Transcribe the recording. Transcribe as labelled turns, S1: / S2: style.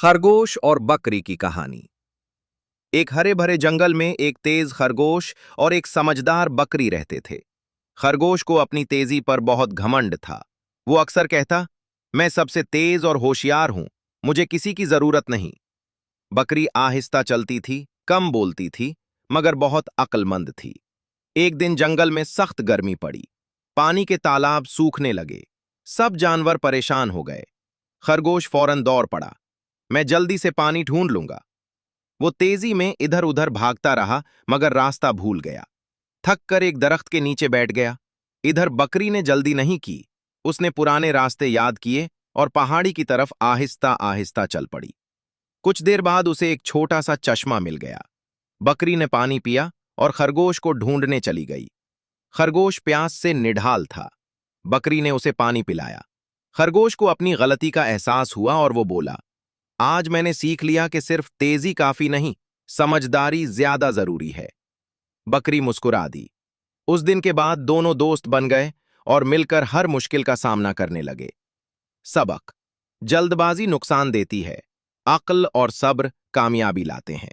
S1: खरगोश और बकरी की कहानी। एक हरे भरे जंगल में एक तेज खरगोश और एक समझदार बकरी रहते थे। खरगोश को अपनी तेजी पर बहुत घमंड था। वो अक्सर कहता, मैं सबसे तेज और होशियार हूं, मुझे किसी की जरूरत नहीं। बकरी आहिस्ता चलती थी, कम बोलती थी, मगर बहुत अक्लमंद थी। एक दिन जंगल में सख्त गर्मी पड़ी। पानी के तालाब सूखने लगे। सब जानवर परेशान हो गए। खरगोश फौरन दौड़ पड़ा, मैं जल्दी से पानी ढूंढ लूंगा। वो तेजी में इधर उधर भागता रहा, मगर रास्ता भूल गया। थक कर एक दरख्त के नीचे बैठ गया। इधर बकरी ने जल्दी नहीं की। उसने पुराने रास्ते याद किए और पहाड़ी की तरफ आहिस्ता आहिस्ता चल पड़ी। कुछ देर बाद उसे एक छोटा सा चश्मा मिल गया। बकरी ने पानी पिया और खरगोश को ढूंढने चली गई। खरगोश प्यास से निढाल था। बकरी ने उसे पानी पिलाया। खरगोश को अपनी गलती का एहसास हुआ और वो बोला, आज मैंने सीख लिया कि सिर्फ तेजी काफी नहीं, समझदारी ज्यादा जरूरी है। बकरी मुस्कुरा दी। उस दिन के बाद दोनों दोस्त बन गए और मिलकर हर मुश्किल का सामना करने लगे। सबक: जल्दबाजी नुकसान देती है, अक्ल और सब्र कामयाबी लाते हैं।